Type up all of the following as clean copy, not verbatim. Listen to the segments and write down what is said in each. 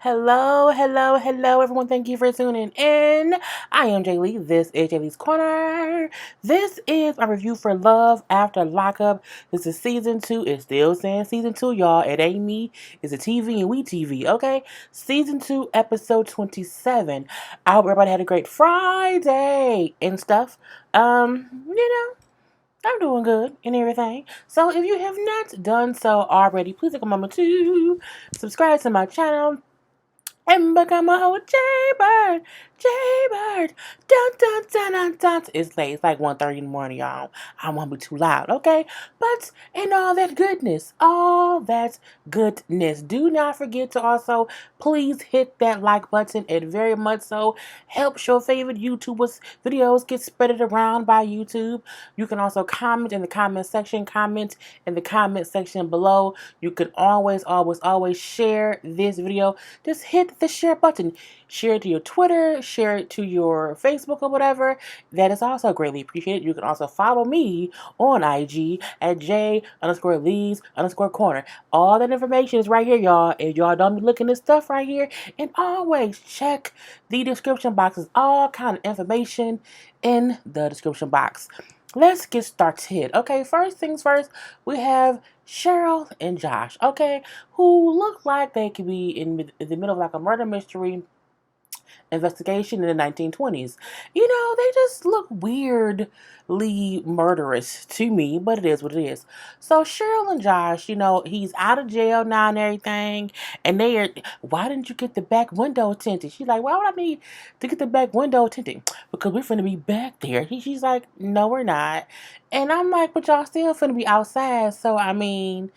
Hello, hello, hello, everyone. Thank you for tuning in. I am Lee. This is JLeesCorner. This is my review for Love After Lockup. This is season 2. It's still saying season 2, y'all. It ain't me. It's a TV and we TV, okay? Season 2, episode 27. I hope everybody had a great Friday and stuff. I'm doing good and everything. So if you have not done so already, please take a moment to subscribe to my channel and become a whole JayBird. JayBird. Dun dun dun dun dun. It's late. It's like 1:30 in the morning, y'all. I won't be too loud, okay? But in all that goodness, do not forget to also please hit that like button. It very much so helps your favorite YouTubers' videos get spread around by YouTube. You can also comment in the comment section. Comment in the comment section below. You can always share this video. Just hit the share button. Share it to your Twitter, share it to your Facebook or whatever. That is also greatly appreciated. You can also follow me on IG at J_Lees_Corner. All that information is right here, y'all. If y'all don't be looking at stuff right here, and always check the description boxes. All kind of information in the description box. Let's get started. Okay, first things first, we have Cheryl and Josh, okay, who look like they could be in the middle of like a murder mystery investigation in the 1920s. You know, they just look weirdly murderous to me, but it is what it is. So Cheryl and Josh, you know, he's out of jail now and everything, and they are, why didn't you get the back window tinted? She's like, why would I need to get the back window tinted? Because we're finna be back there. She's like, no, we're not. And I'm like, but y'all still finna be outside, so I mean,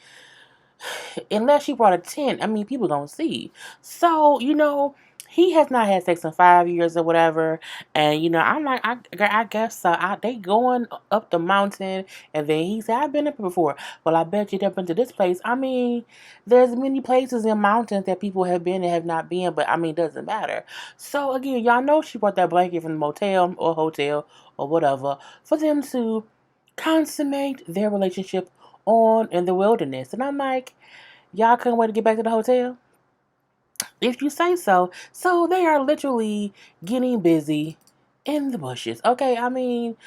unless she brought a tent, I mean, people gonna see. So, you know, he has not had sex in 5 years or whatever, and you know, I'm like, I guess so. They going up the mountain, and then he said, I've been up before. Well, I bet you've been to this place. I mean, there's many places in mountains that people have been and have not been, but I mean, it doesn't matter. So again, y'all know she brought that blanket from the motel or hotel or whatever for them to consummate their relationship on in the wilderness. And I'm like, y'all couldn't wait to get back to the hotel? If you say so. So they are literally getting busy in the bushes. Okay, I mean,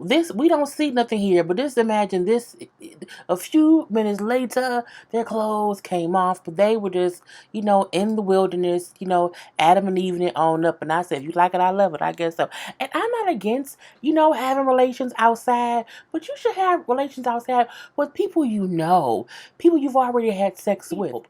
this, we don't see nothing here, but just imagine this. A few minutes later, their clothes came off, but they were just, you know, in the wilderness, you know, Adam and Eve it on up. And I said, if you like it, I love it. I guess so. And I'm not against, you know, having relations outside, but you should have relations outside with people you know, people you've already had sex with.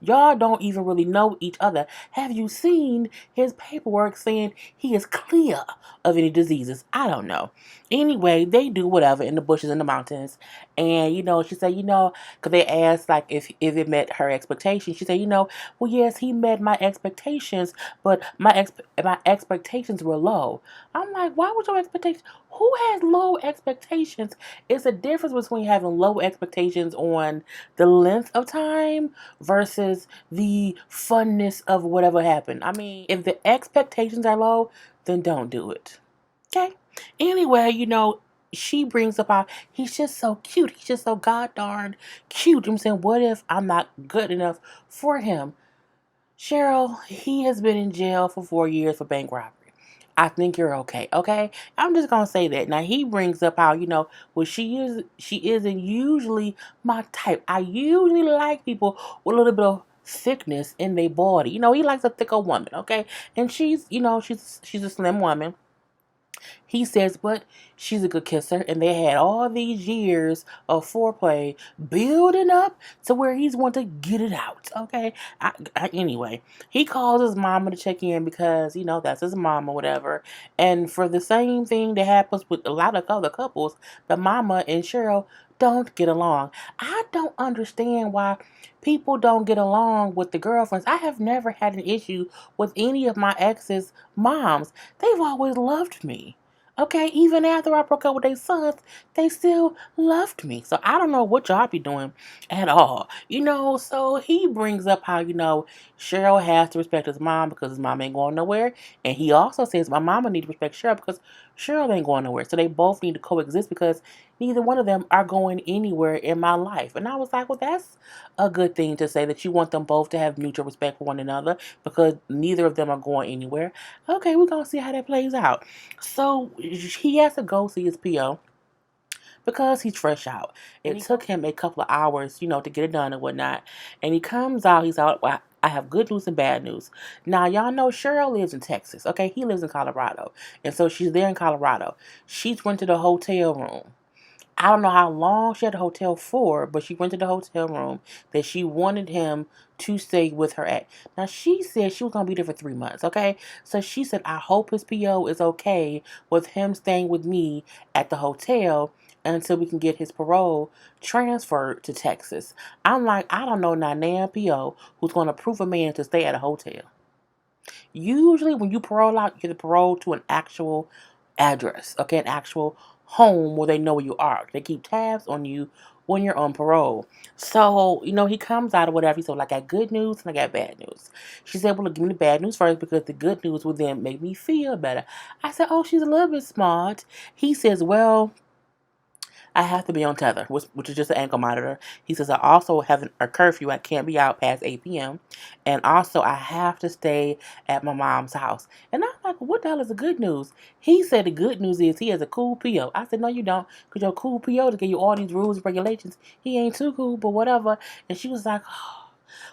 Y'all don't even really know each other. Have you seen his paperwork saying he is clear of any diseases? I don't know. Anyway, they do whatever in the bushes in the mountains. And, you know, she said, you know, because they asked, like, if it met her expectations. She said, you know, well, yes, he met my expectations, but my expectations were low. I'm like, why would your expectations? Who has low expectations? It's a difference between having low expectations on the length of time versus the funness of whatever happened. I mean, if the expectations are low, then don't do it. Okay? Anyway, you know, she brings up how he's just so cute. He's just so god darn cute. I'm saying, what if I'm not good enough for him? Cheryl, he has been in jail for 4 years for bank robbery. I think you're okay, okay? I'm just gonna say that. Now he brings up how, you know, well, she isn't usually my type. I usually like people with a little bit of thickness in their body. You know, he likes a thicker woman, okay? And she's, you know, she's a slim woman. He says, but she's a good kisser, and they had all these years of foreplay building up to where he's wanting to get it out. Okay. Anyway, he calls his mama to check in because, you know, that's his mom or whatever. And for the same thing that happens with a lot of other couples, the mama and Cheryl don't get along. I don't understand why people don't get along with the girlfriends. I have never had an issue with any of my ex's moms. They've always loved me. Okay, even after I broke up with their sons, they still loved me. So I don't know what y'all be doing at all. You know, so he brings up how, you know, Cheryl has to respect his mom because his mom ain't going nowhere. And he also says my mama need to respect Cheryl because Cheryl ain't going nowhere. So they both need to coexist because neither one of them are going anywhere in my life. And I was like, well, that's a good thing to say, that you want them both to have mutual respect for one another because neither of them are going anywhere. Okay, we're going to see how that plays out. So he has to go see his PO because he's fresh out. It took him a couple of hours, to get it done and whatnot. And he comes out, he's out. Well, I have good news and bad news. Now, y'all know Cheryl lives in Texas, okay? He lives in Colorado. And so she's there in Colorado. She's rented a hotel room. I don't know how long she had the hotel for, but she rented the hotel room that she wanted him to stay with her at. Now, she said she was going to be there for 3 months, okay? So she said, I hope his PO is okay with him staying with me at the hotel until we can get his parole transferred to Texas. I'm like, I don't know now PO who's going to approve a man to stay at a hotel. Usually when you parole out, you get the parole to an actual address, okay, an actual home where they know where you are. They keep tabs on you when you're on parole. So, he comes out or whatever. He said, well, I got good news and I got bad news. She said, well, give me the bad news first because the good news will then make me feel better. I said, oh, she's a little bit smart. He says, well, I have to be on tether, which is just an ankle monitor. He says, I also have a curfew. I can't be out past 8 p.m. And also, I have to stay at my mom's house. And I'm like, what the hell is the good news? He said the good news is he has a cool PO. I said, no, you don't. Because your cool PO to give you all these rules and regulations. He ain't too cool, but whatever. And she was like, oh,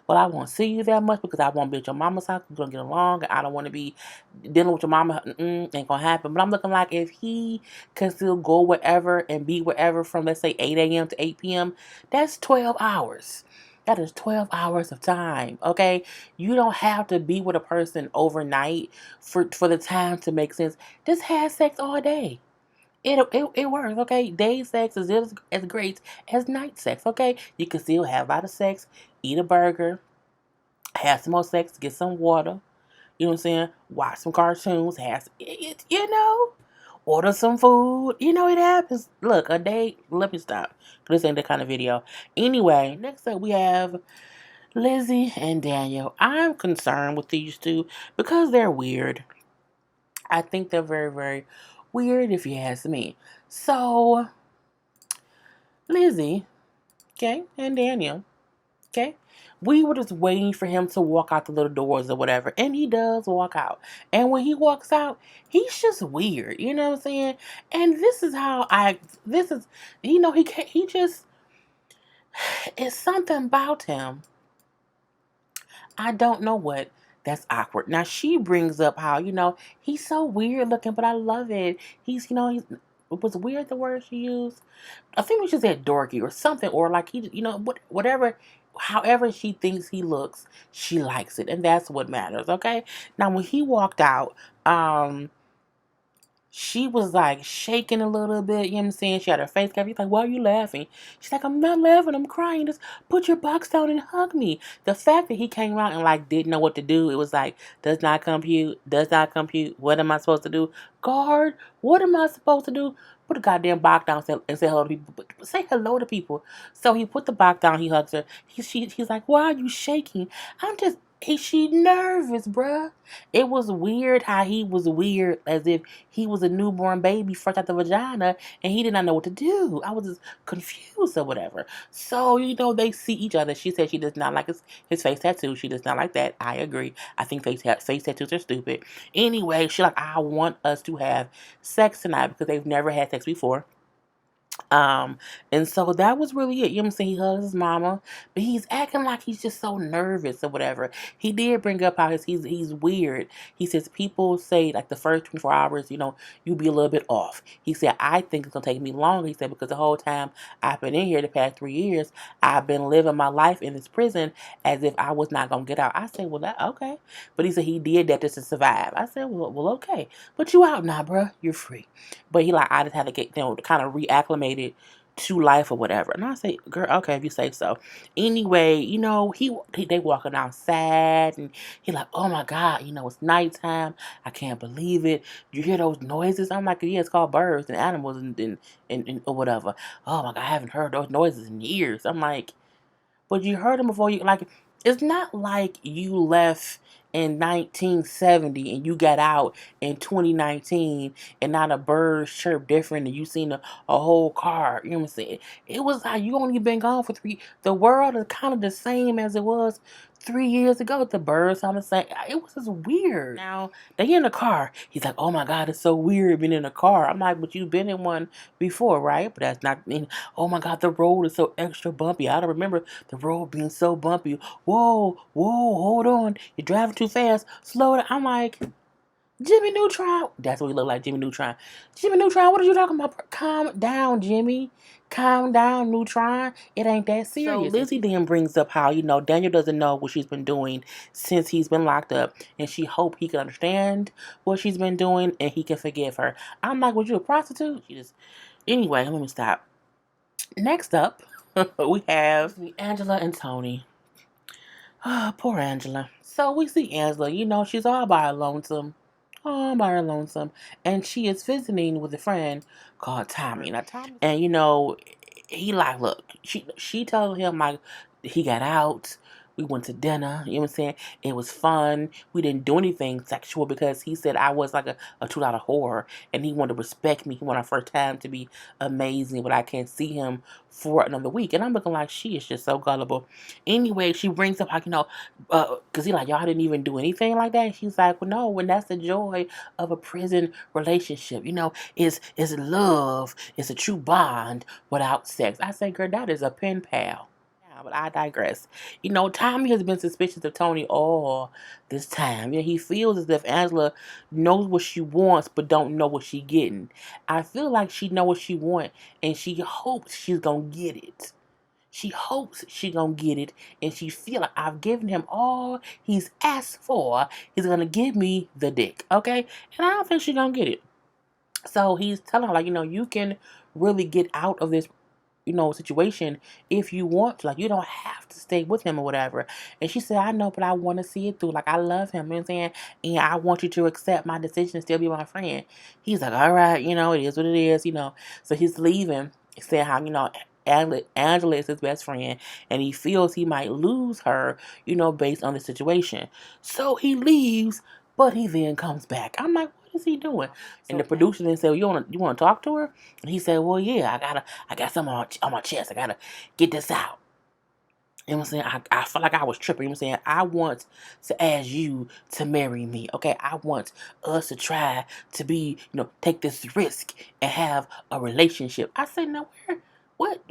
well, I won't see you that much because I won't be at your mama's house. We're going to get along. I don't want to be dealing with your mama. Ain't going to happen. But I'm looking like if he can still go wherever and be wherever from, let's say, 8 a.m. to 8 p.m., that's 12 hours. That is 12 hours of time, okay? You don't have to be with a person overnight for the time to make sense. Just have sex all day. It works, okay? Day sex is as great as night sex, okay? You can still have a lot of sex, eat a burger, have some more sex, get some water, you know what I'm saying? Watch some cartoons, order some food. It happens. Look, a day, let me stop. This ain't the kind of video. Anyway, next up we have Lizzy and Danielle. I'm concerned with these two because they're weird. I think they're very, very weird if you ask me. So, Lizzy, okay, and Danielle, okay, we were just waiting for him to walk out the little doors or whatever, and he does walk out. And when he walks out, he's just weird, you know what I'm saying? And this is, he can't, he just, it's something about him. I don't know what. That's awkward. Now she brings up how, he's so weird looking, but I love it. Was weird the word she used? I think she said dorky or something, or like whatever, however she thinks he looks, she likes it, and that's what matters. Okay. Now when he walked out, she was like shaking a little bit, you know what I'm saying? She had her face covered. He's like, why are you laughing? She's like, I'm not laughing, I'm crying. Just put your box down and hug me. The fact that he came out and like didn't know what to do, it was like, does not compute. What am I supposed to do? Guard, what am I supposed to do? Put a goddamn box down and say hello to people. But say hello to people. So he put the box down, he hugs her. He's like, why are you shaking? She nervous, bruh. It was weird how he was weird, as if he was a newborn baby fresh out the vagina and he did not know what to do. I was just confused or whatever. So, they see each other. She said she does not like his face tattoo. She does not like that. I agree. I think face tattoos are stupid. Anyway, she's like, I want us to have sex tonight because they've never had sex before. And so that was really it. You know what I'm saying? He hugs his mama, but he's acting like he's just so nervous or whatever. He did bring up how he's weird. He says people say like the first 24 hours, you'll be a little bit off. He said, I think it's gonna take me longer. He said, because the whole time I've been in here the past 3 years, I've been living my life in this prison as if I was not gonna get out. I said, well, that okay. But he said he did that just to survive. I said, well, okay. But you out now, bruh. You're free. But he like, I just had to get, kind of reacclimated to life or whatever. And I say, girl, okay, if you say so. Anyway, they walking outside and he like, oh my God, it's nighttime. I can't believe it. You hear those noises? I'm like, yeah, it's called birds and animals and or whatever. Oh my God, I haven't heard those noises in years. I'm like, but you heard them before you, like, It's not like you left in 1970 and you got out in 2019 and not a bird chirp different and you seen a whole car. You know what I'm saying? It was like you only been gone for 3. The world is kind of the same as it was 3 years ago. The birds sound the same. It was just weird. Now they in the car. He's like, oh my God, it's so weird being in a car. I'm like, but you've been in one before, right? But that's not. Oh my God, the road is so extra bumpy. I don't remember the road being so bumpy. Whoa, hold on. You're driving too fast. Slow down. I'm like, Jimmy Neutron. That's what he looked like, Jimmy Neutron. Jimmy Neutron, what are you talking about? Calm down, Jimmy. Calm down, Neutron. It ain't that serious. So Lizzy then brings up how, Daniel doesn't know what she's been doing since he's been locked up. And she hope he can understand what she's been doing and he can forgive her. I'm like, was you a prostitute? Anyway, let me stop. Next up, we have Angela and Tony. Ah, poor Angela. So we see Angela, she's all by her lonesome. All by her lonesome. And she is visiting with a friend called Tommy. Now, Tommy. And, he like, look, she told him, like, he got out. We went to dinner. You know what I'm saying? It was fun. We didn't do anything sexual because he said I was like a $2 whore. And he wanted to respect me. He wanted our first time to be amazing. But I can't see him for another week. And I'm looking like she is just so gullible. Anyway, she brings up like, because he like, y'all didn't even do anything like that. And she's like, well, no, when that's the joy of a prison relationship, is love, it's a true bond without sex. I say, girl, that is a pen pal. Yeah, but I digress. Tommy has been suspicious of Tony all this time. He feels as if Angela knows what she wants but don't know what she getting. I feel like she know what she want and she hopes she's gonna get it. She hopes she gonna get it, and she feel like I've given him all he's asked for. He's gonna give me the dick, okay? And I don't think she's gonna get it. So he's telling her, like, you can really get out of this, situation if you want to. Like, you don't have to stay with him or whatever. And she said, I know, but I want to see it through. Like, I love him, you know what I'm saying? And I want you to accept my decision and still be my friend. He's like, all right, it is what it is. So he's leaving, saying how, Angela is his best friend, and he feels he might lose her, based on the situation. So he leaves, but he then comes back. I'm like, what is he doing? And the producer then said, well, you want to talk to her? And he said, well, yeah, I got something on my chest. I gotta get this out. You know what I'm saying? I felt like I was tripping. You know what I'm saying? I want to ask you to marry me. Okay? I want us to try to be, take this risk and have a relationship. I said, no, what?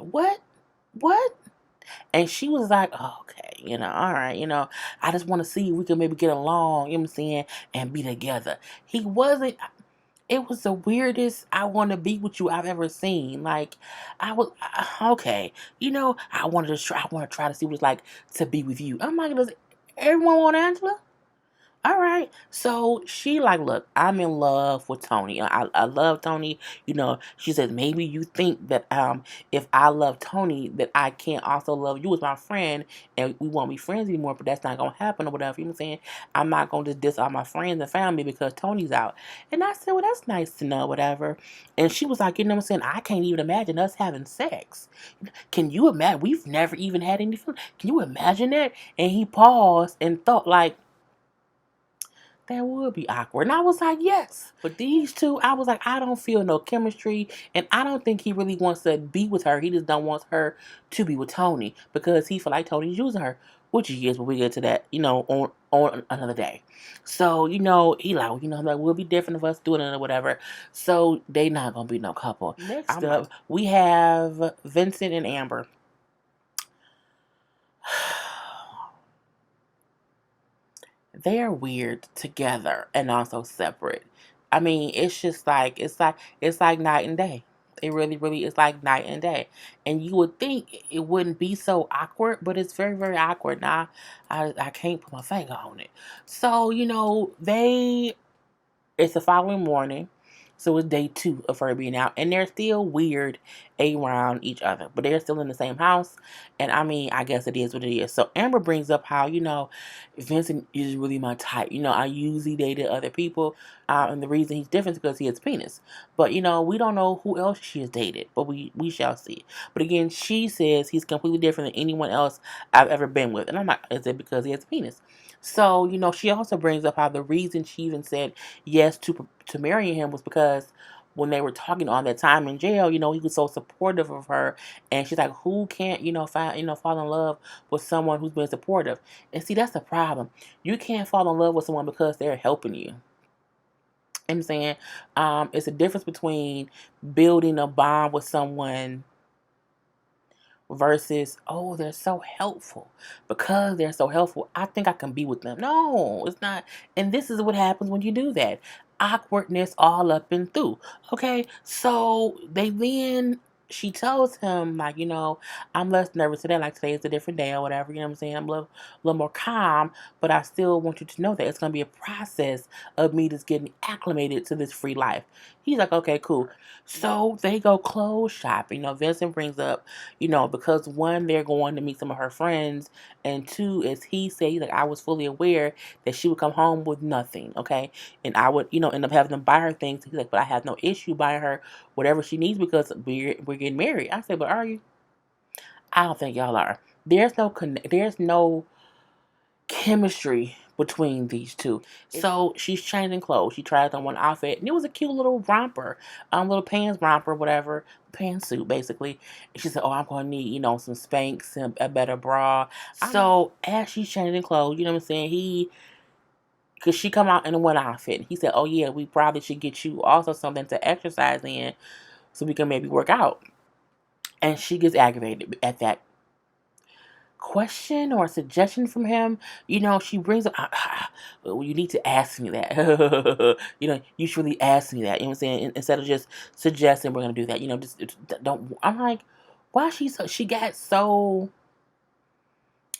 And she was like, oh, okay, all right, I just want to see if we can maybe get along, you know what I'm saying, and be together. It was the weirdest I want to be with you I've ever seen. Like, okay, I want to try to see what it's like to be with you. I'm like, does everyone want Angela? All right. So she like, look, I'm in love with Tony. I love Tony. She says, maybe you think that if I love Tony, that I can't also love you as my friend and we won't be friends anymore, but that's not gonna happen or whatever. You know what I'm saying? I'm not gonna just diss all my friends and family because Tony's out. And I said, well, that's nice to know, whatever. And she was like, you know what I'm saying? I can't even imagine us having sex. Can you imagine? We've never even had any fun. Can you imagine that? And he paused and thought like, that would be awkward. And I was like, yes. But these two, I was like, I don't feel no chemistry. And I don't think he really wants to be with her. He just don't want her to be with Tony. Because he feel like Tony's using her. Which he is, but we get to that, on another day. So, he like, like, we'll be different of us doing it or whatever. So, they not going to be no couple. Next up, we have Vincent and Amber. They're weird together and also separate. I mean, it's just like it's like night and day. It really, really is like night and day. And you would think it wouldn't be so awkward, but it's very, very awkward. Now, I can't put my finger on it. So, it's the following morning. So it's day 2 of her being out, and they're still weird around each other, but they're still in the same house. And I mean, I guess it is what it is. So Amber brings up how, Vincent is really my type. I usually dated other people, and the reason he's different is because he has penis. But we don't know who else she has dated, but we shall see. But again, she says he's completely different than anyone else I've ever been with, and I'm like, is it because he has a penis? So she also brings up how the reason she even said yes to marrying him was because when they were talking all that time in jail, he was so supportive of her, and she's like, who can't, find, fall in love with someone who's been supportive? And see, that's the problem. You can't fall in love with someone because they're helping you. I'm saying, it's a difference between building a bond with someone versus, oh, they're so helpful. Because they're so helpful, I think I can be with them. No, it's not. And this is what happens when you do that. Awkwardness all up and through. Okay, so she tells him, like, I'm less nervous today. Like, today is a different day or whatever. You know what I'm saying? I'm a little more calm, but I still want you to know that it's going to be a process of me just getting acclimated to this free life. He's like, okay, cool. So they go clothes shopping. Vincent brings up, because one, they're going to meet some of her friends, and two, as he said, like, I was fully aware that she would come home with nothing, okay, and I would, end up having to buy her things. He's like, but I have no issue buying her whatever she needs because we're getting married. I said, but are you? I don't think y'all are. There's no chemistry between these two. So she's changing clothes. She tries on one outfit, and it was a cute little romper, little pants romper, whatever, pantsuit basically. And she said, "Oh, I'm gonna need, some Spanx and a better bra." So as she's changing clothes, you know what I'm saying? Cause she come out in one outfit, and he said, "Oh yeah, we probably should get you also something to exercise in, so we can maybe work out." And she gets aggravated at that question or suggestion from him. She brings up, well, you need to ask me that. You should really ask me that. You know what I'm saying? Instead of just suggesting we're gonna do that. Just don't. I'm like, why she got so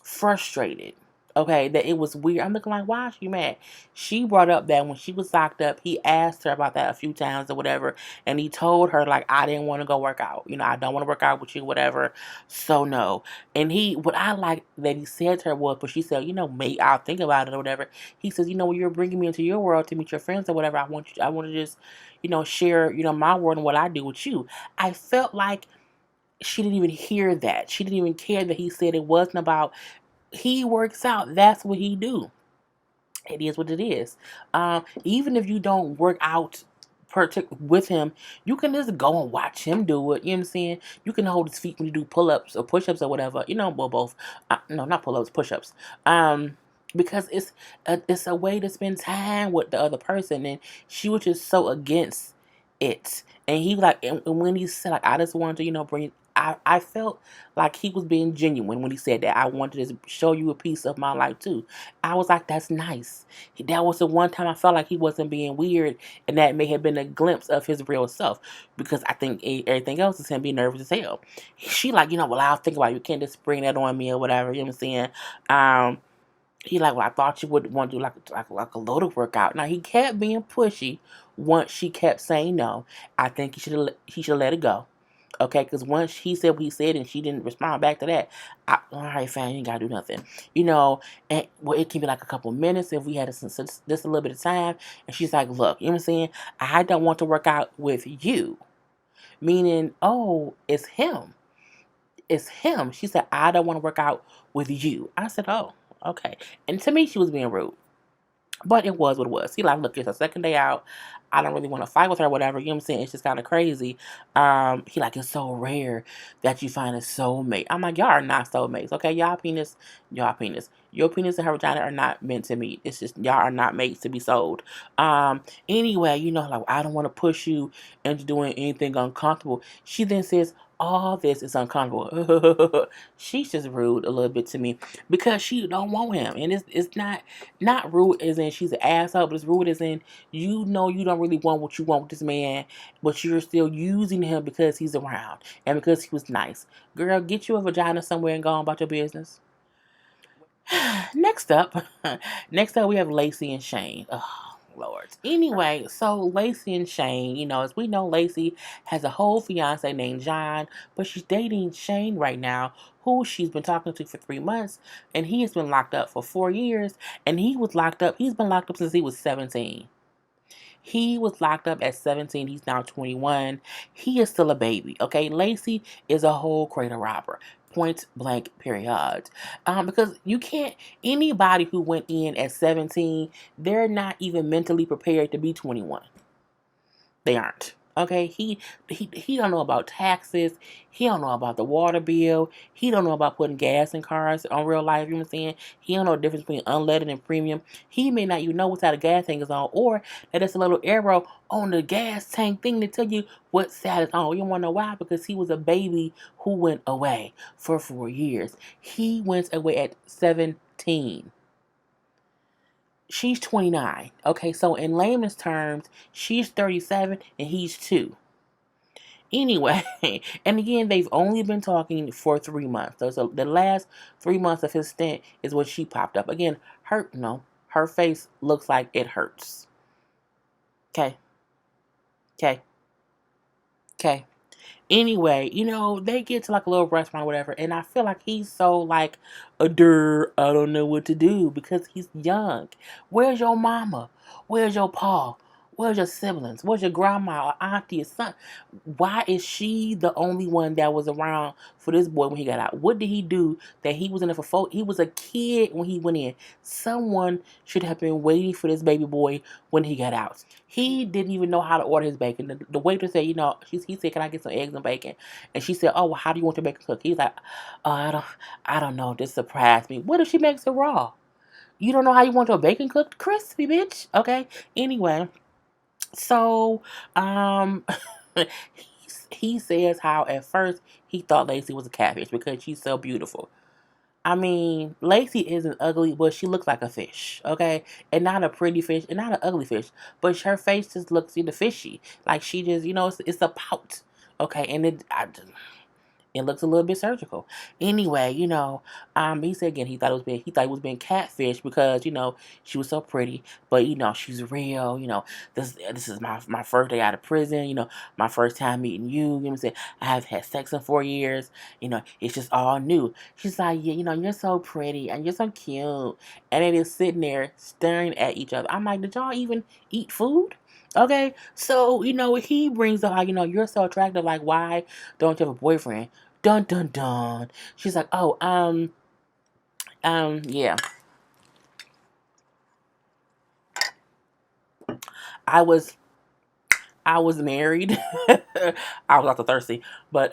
frustrated. Okay, that it was weird. I'm looking like, why is she mad? She brought up that when she was locked up, he asked her about that a few times or whatever, and he told her, like, I didn't want to go work out. I don't want to work out with you, whatever. So no. And what I like that he said to her was, but she said, mate, I'll think about it or whatever. He says, when you're bringing me into your world to meet your friends or whatever, I want to just, share, my world and what I do with you. I felt like she didn't even hear that. She didn't even care that he said it wasn't about, he works out. That's what he do. It is what it is. Even if you don't work out with him, you can just go and watch him do it. You know what I'm saying? You can hold his feet when you do pull-ups or push-ups or whatever. Well, both. No, not pull-ups, push-ups. Because it's a way to spend time with the other person, and she was just so against it. And he like, and when he said, like, I just wanted to, bring. I felt like he was being genuine when he said that. I wanted to show you a piece of my life too. I was like, that's nice. That was the one time I felt like he wasn't being weird, and that may have been a glimpse of his real self. Because I think everything else is him being nervous as hell. She like, well, I'll think about it. You can't just bring that on me or whatever. You know what I'm saying? He like, well, I thought you would want to do like a loaded workout. Now he kept being pushy. Once she kept saying no, I think he should let it go. Okay, because once he said what he said and she didn't respond back to that, all right, fine, you ain't gotta do nothing. And well, it can be like a couple minutes if we had just a little bit of time. And she's like, look, you know what I'm saying? I don't want to work out with you. Meaning, oh, it's him. It's him. She said, I don't want to work out with you. I said, oh, okay. And to me, she was being rude. But it was what it was. He like, look, it's a second day out. I don't really want to fight with her or whatever. You know what I'm saying? It's just kind of crazy. He like, it's so rare that you find a soulmate. I'm like, y'all are not soulmates. Okay, y'all penis. Your penis and her vagina are not meant to meet. It's just, y'all are not mates to be sold. Anyway, like, I don't want to push you into doing anything uncomfortable. She then says, all this is uncomfortable. She's just rude a little bit to me because she don't want him. And it's not rude as in she's an asshole, but it's rude as in you don't really want what you want with this man, but you're still using him because he's around and because he was nice. Girl, get you a vagina somewhere and go on about your business. Next up, we have Lacey and Shane. Ugh. Lord. Anyway, so Lacey and Shane, as we know, Lacey has a whole fiance named John, but she's dating Shane right now, who she's been talking to for 3 months, and he has been locked up for 4 years, and he's been locked up since he was 17. He was locked up at 17. He's now 21. He is still a baby. Okay, Lacey is a whole crater robber. Point blank, period. Because you can't. Anybody who went in at 17, they're not even mentally prepared to be 21. They aren't. Okay, he don't know about taxes. He don't know about the water bill. He don't know about putting gas in cars on real life. You know what I'm saying? He don't know the difference between unleaded and premium. He may not even know what side the gas tank is on, or that there's a little arrow on the gas tank thing to tell you what side is on. You want to know why? Because he was a baby who went away for 4 years. He went away at 17. She's 29. Okay, so in layman's terms, she's 37 and he's 2. Anyway, and again, they've only been talking for 3 months. So the last 3 months of his stint is when she popped up. Again, her face looks like it hurts. Okay. Okay. Okay. Anyway, they get to like a little restaurant or whatever, and I feel like he's so like, I don't know what to do because he's young. Where's your mama? Where's your pa? Where's your siblings? Where's your grandma or auntie or son? Why is she the only one that was around for this boy when he got out? What did he do that he was in there for He was a kid when he went in. Someone should have been waiting for this baby boy when he got out. He didn't even know how to order his bacon. The waitress said, he said, "Can I get some eggs and bacon?" And she said, "Oh, well, how do you want your bacon cooked?" He's like, "Oh, I don't know. This surprised me." What if she makes it raw? You don't know how you want your bacon cooked? Crispy, bitch. Okay. Anyway, so he, he says how at first he thought Lacey was a catfish because she's so beautiful. I mean, Lacey isn't ugly, but she looks like a fish, okay? And not a pretty fish, and not an ugly fish. But her face just looks, fishy. Like she just, it's a pout, okay? And it looks a little bit surgical. Anyway, he said again he thought it was being catfish because she was so pretty, but she's real. This is my first day out of prison. My first time meeting you. You know what I'm saying? I have had sex in 4 years. It's just all new. She's like, yeah, you're so pretty and you're so cute, and they just sitting there staring at each other. I'm like, did y'all even eat food? Okay, so he brings up how you're so attractive. Like, why don't you have a boyfriend? Dun dun dun. She's like, oh, yeah. I was married. I was also thirsty, but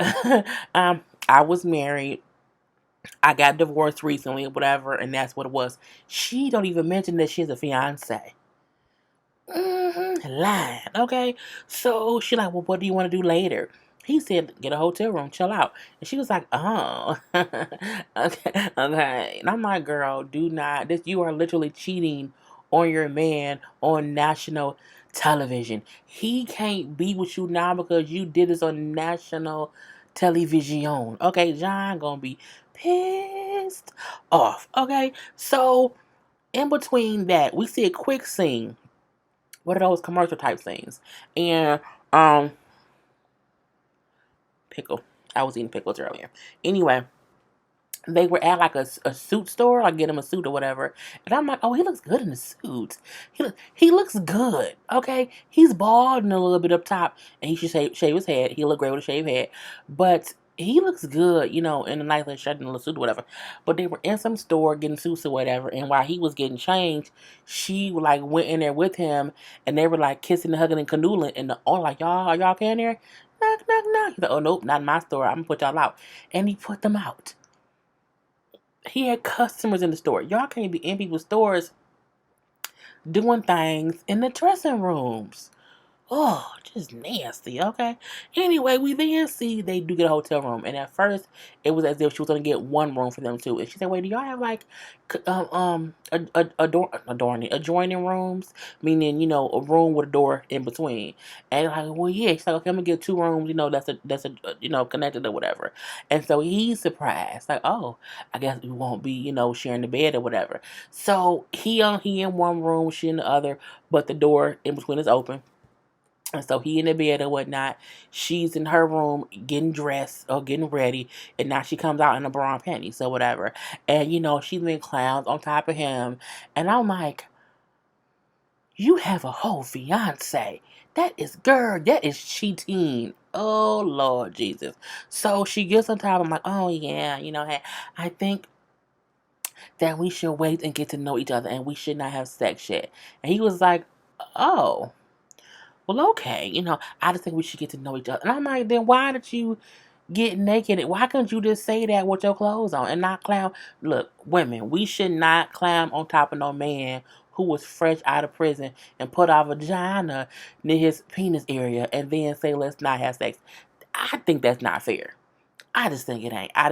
I was married. I got divorced recently or whatever, and that's what it was. She don't even mention that she's a fiance. Lying. Okay. So she like, well, what do you want to do later? He said, get a hotel room, chill out. And she was like, oh, okay. And I'm like, girl, do not. You are literally cheating on your man on national television. He can't be with you now because you did this on national television. Okay, John gonna be pissed off. Okay, so in between that, we see a quick scene. What are those commercial type things? And pickle. I was eating pickles earlier. Anyway, they were at like a suit store, like get him a suit or whatever. And I'm like, oh, he looks good in the suit. He looks good. Okay, he's bald and a little bit up top, and he should shave his head. He look great with a shaved head, but he looks good, in a nice little shirt and a little suit or whatever. But they were in some store getting suits or whatever, and while he was getting changed, she like went in there with him, and they were like kissing and hugging and canoodling, and like, y'all, are y'all okay in there? Knock, knock, knock. He's like, oh nope, not in my store. I'm gonna put y'all out, and he put them out. He had customers in the store. Y'all can't be in people's stores doing things in the dressing rooms. Oh, just nasty, okay? Anyway, we then see they do get a hotel room. And at first, it was as if she was going to get one room for them, too. And she said, wait, do y'all have, like, adjoining rooms? Meaning, a room with a door in between. And like, well, yeah. She's like, okay, I'm going to get two rooms, connected or whatever. And so he's surprised. Like, oh, I guess we won't be, sharing the bed or whatever. So he in one room, she in the other, but the door in between is open. And so he in the bed or whatnot. She's in her room getting dressed or getting ready. And now she comes out in a bra and panties or whatever. And, she's been clowns on top of him. And I'm like, you have a whole fiance. That is cheating. Oh, Lord Jesus. So she gets on top. I'm like, oh, yeah, hey, I think that we should wait and get to know each other. And we should not have sex yet. And he was like, oh. Well, okay, I just think we should get to know each other. And I'm like, then why did you get naked? Why couldn't you just say that with your clothes on and not clown? Look, women, we should not clown on top of no man who was fresh out of prison and put our vagina near his penis area and then say, let's not have sex. I think that's not fair. I just think it ain't. I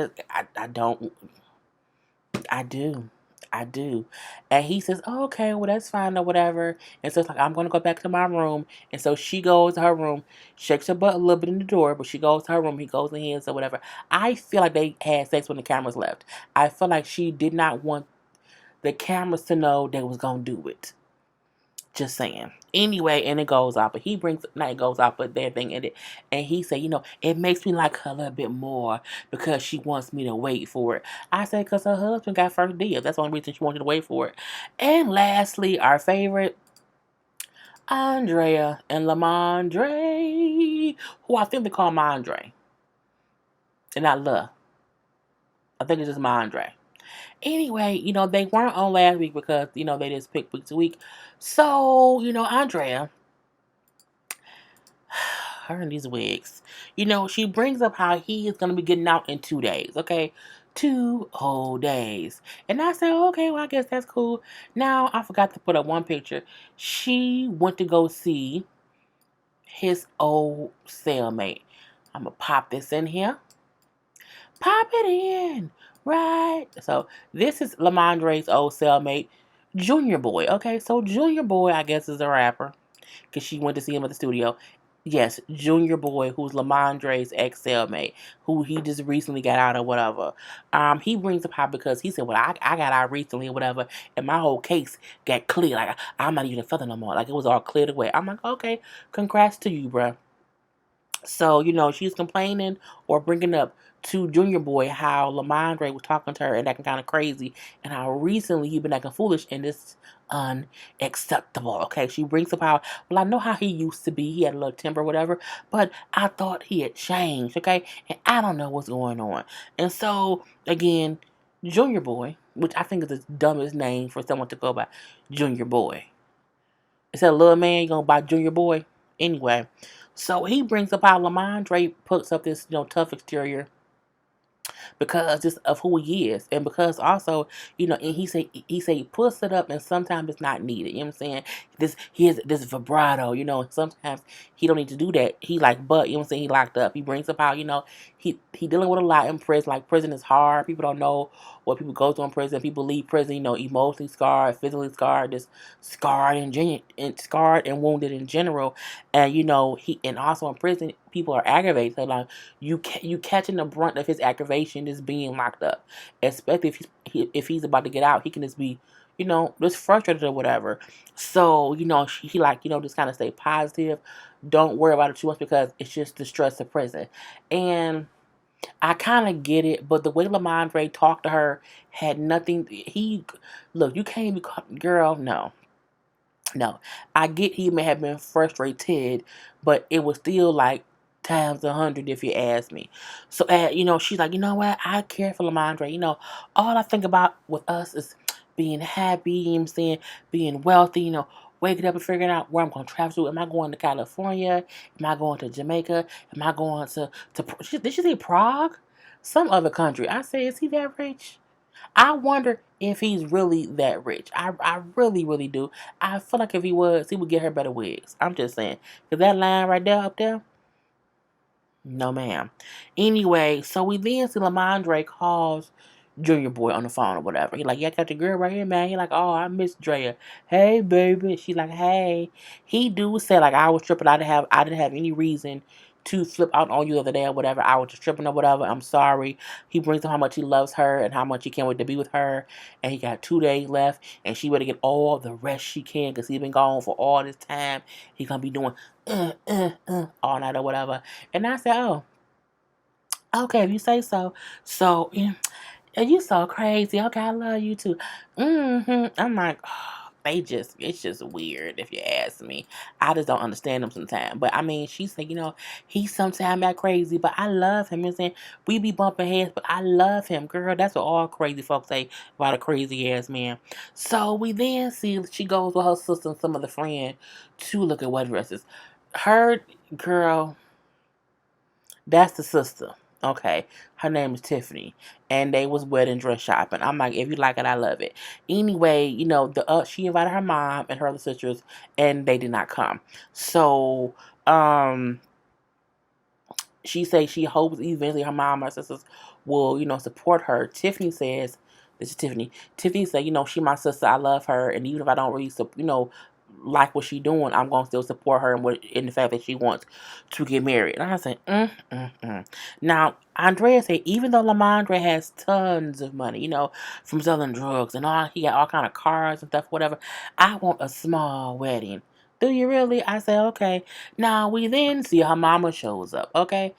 don't. I do. I do. And he says, oh, okay, well, that's fine or whatever. And so it's like, I'm going to go back to my room. And so she goes to her room, shakes her butt a little bit in the door, but she goes to her room. He goes in his or whatever. I feel like they had sex when the cameras left. I feel like she did not want the cameras to know they was going to do it. Just saying. Anyway, and it goes off, but he brings, not it goes off, but that thing ended. And he said, it makes me like her a little bit more because she wants me to wait for it. I said, because her husband got first dibs. That's the only reason she wanted to wait for it. And lastly, our favorite, Andrea and Lamondre, who I think they call Mondre. And not La. I think it's just Mondre. Anyway, they weren't on last week because, they just picked week to week. So, Andrea, her and these wigs. She brings up how he is going to be getting out in 2 days, okay? 2 whole days. And I said, okay, well, I guess that's cool. Now, I forgot to put up one picture. She went to go see his old cellmate. I'm going to pop this in here. Pop it in. Right. So, this is Lamondre's old cellmate, Junior Boy. Okay, so Junior Boy, I guess, is a rapper because she went to see him at the studio. Yes, Junior Boy, who's Lamondre's ex-cellmate, who he just recently got out or whatever. He brings up how because he said, well, I got out recently or whatever, and my whole case got clear. Like, I'm not even a feather no more. Like, it was all cleared away. I'm like, okay, congrats to you, bruh. So, she's complaining or bringing up to Junior Boy how Lamondre was talking to her and acting kind of crazy and how recently he been acting foolish and this unacceptable. Okay, she brings up how, well, I know how he used to be. He had a little temper or whatever, but I thought he had changed, okay? And I don't know what's going on. And so, again, Junior Boy, which I think is the dumbest name for someone to go by, Junior Boy. Instead of little man, you gonna buy Junior Boy? Anyway, so he brings up how Lamondre puts up this, tough exterior because just of who he is, and because also, and he say he puts it up, and sometimes it's not needed. You know what I'm saying? He has this vibrato, and sometimes he don't need to do that. He like, but you know what I'm saying? He locked up. He brings up how he dealing with a lot in prison. Like prison is hard. People don't know what people go through in prison. People leave prison, emotionally scarred, physically scarred, just scarred and wounded in general. And he and also in prison, people are aggravated. So like you catching the brunt of his aggravation is being locked up. Especially if he's about to get out, he can just be, just frustrated or whatever. So, he like, just kind of stay positive. Don't worry about it too much because it's just the stress of prison. And I kind of get it, but the way Lamondre talked to her had nothing. Look, you can't be, girl, no. No, I get he may have been frustrated, but it was still like times 100 if you ask me. So, she's like, you know what? I care for Lamondre. All I think about with us is being happy, you know what I'm saying? Being wealthy, waking up and figuring out where I'm going to travel to. Am I going to California? Am I going to Jamaica? Am I going to did she say Prague? Some other country. I say, is he that rich? I wonder if he's really that rich. I really, really do. I feel like if he was, he would get her better wigs. I'm just saying. Because that line right there, up there, no, ma'am. Anyway, so we then see Lamondre calls Junior Boy on the phone or whatever. He like, yeah, I got your girl right here, man. He like, oh, I miss Drea. Hey, baby. She's like, hey. He do say like I was tripping. I didn't have any reason to flip out on you the other day or whatever. I was just tripping or whatever. I'm sorry. He brings up how much he loves her and how much he can't wait to be with her. And he got 2 days left, and she better get all the rest she can because he been gone for all this time. He gonna be doing all night or whatever. And I said, oh, okay, if you say so. So, yeah, you so crazy. Okay, I love you too. I'm like, oh, it's just weird if you ask me. I just don't understand them sometimes. But I mean, she said, he sometimes act crazy, but I love him. You know what I'm saying? We be bumping heads, but I love him, girl. That's what all crazy folks say about a crazy ass man. So we then see she goes with her sister and some of the friend to look at wedding dresses. Her girl, that's the sister. Okay. Her name is Tiffany. And they was wedding dress shopping. I'm like, if you like it, I love it. Anyway, she invited her mom and her other sisters, and they did not come. So, she says she hopes eventually her mom and her sisters will, support her. Tiffany says, this is Tiffany. Tiffany said, she my sister. I love her. And even if I don't really, like what she doing, I'm going to still support her in the fact that she wants to get married. And I said, Now, Andrea said, even though Lamondre has tons of money, from selling drugs and all, he got all kind of cars and stuff, whatever, I want a small wedding. Do you really? I said, okay. Now, we then see her mama shows up, okay?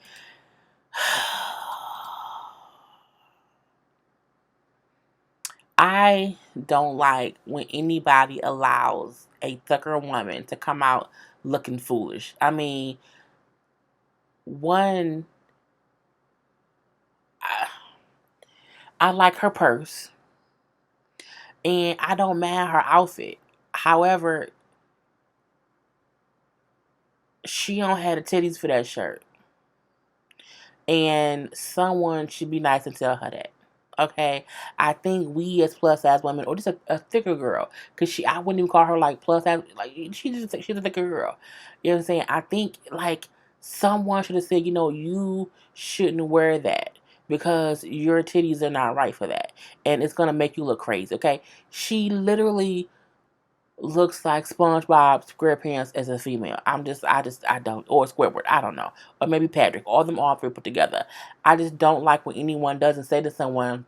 I don't like when anybody allows a thicker woman to come out looking foolish. I mean, one, I like her purse, and I don't mind her outfit. However, she don't have the titties for that shirt. And someone should be nice and tell her that. Okay, I think we as plus size women, or just a thicker girl, because I wouldn't even call her like plus size, like she's a thicker girl. You know what I'm saying? I think like someone should have said, you shouldn't wear that because your titties are not right for that, and it's gonna make you look crazy. Okay, she literally looks like SpongeBob SquarePants as a female. I don't, or Squidward, I don't know, or maybe Patrick, all three put together. I just don't like when anyone doesn't say to someone,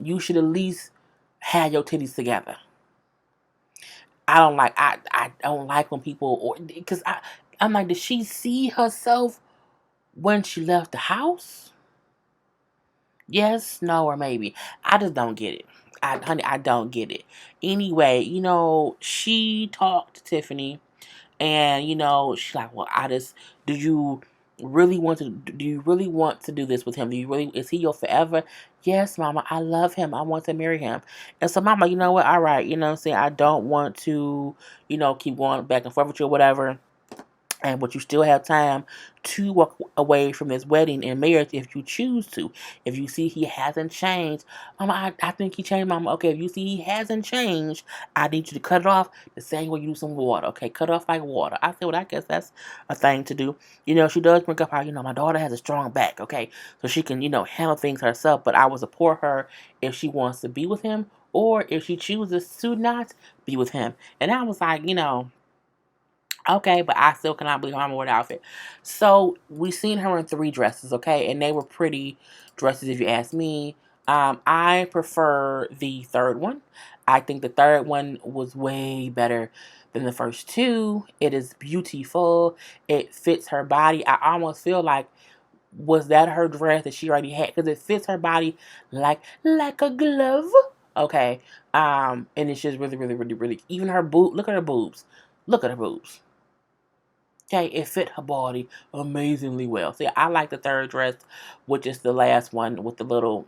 you should at least have your titties together. I don't like when people, or because I'm like, did she see herself when she left the house? Yes, no, or maybe. I just don't get it. Honey, I don't get it. Anyway, she talked to Tiffany, and she's like, well, do you really want to do this with him? Is he your forever? Yes, mama, I love him. I want to marry him. And so, mama, you know what? All right, what I'm saying? I don't want to, keep going back and forth with you or whatever. But you still have time to walk away from this wedding and marriage if you choose to. If you see he hasn't changed, Mama, I think he changed, Mama. Okay, if you see he hasn't changed, I need you to cut it off the same way you do some water. Okay, cut it off like water. I said, well, I guess that's a thing to do. She does bring up how, my daughter has a strong back, okay, so she can, handle things herself. But I will support her if she wants to be with him or if she chooses to not be with him. And I was like, okay, but I still cannot believe I'm wearing the outfit. So we seen her in 3 dresses, okay, and they were pretty dresses if you ask me. I prefer the third one. I think the third one was way better than the first 2. It is beautiful. It fits her body. I almost feel like was that her dress that she already had because it fits her body like a glove. Okay, and it's just really, really, really, really. Even her boob. Look at her boobs. Look at her boobs. Okay, it fit her body amazingly well. See, I like the third dress, which is the last one with the little,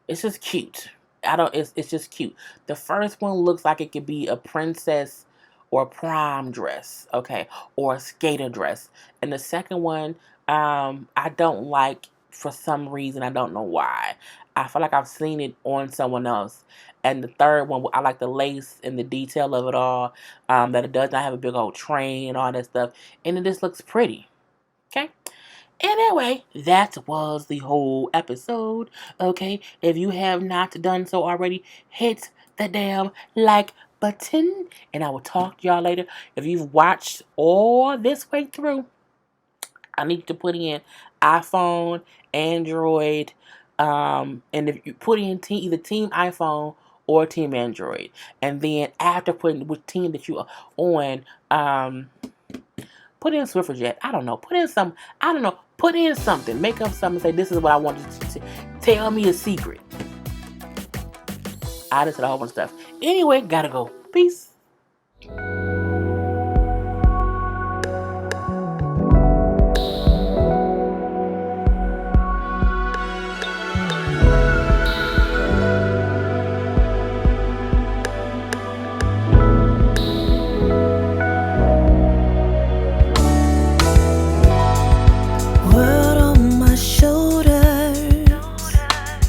it's just cute. It's just cute. The first one looks like it could be a princess or prom dress, okay, or a skater dress. And the second one, I don't like for some reason. I don't know why. I feel like I've seen it on someone else. And the third one, I like the lace and the detail of it all. That it does not have a big old train and all that stuff. And it just looks pretty. Okay? Anyway, that was the whole episode. Okay? If you have not done so already, hit the damn like button. And I will talk to y'all later. If you've watched all this way through, I need you to put in iPhone, Android, and if you put in either Team iPhone or Team Android, and then after putting which team that you are on, put in Swifferjet. I don't know. Put in some. I don't know. Put in something. Make up something. Say this is what I want you to tell me a secret. I just said a whole bunch of stuff. Anyway, gotta go. Peace.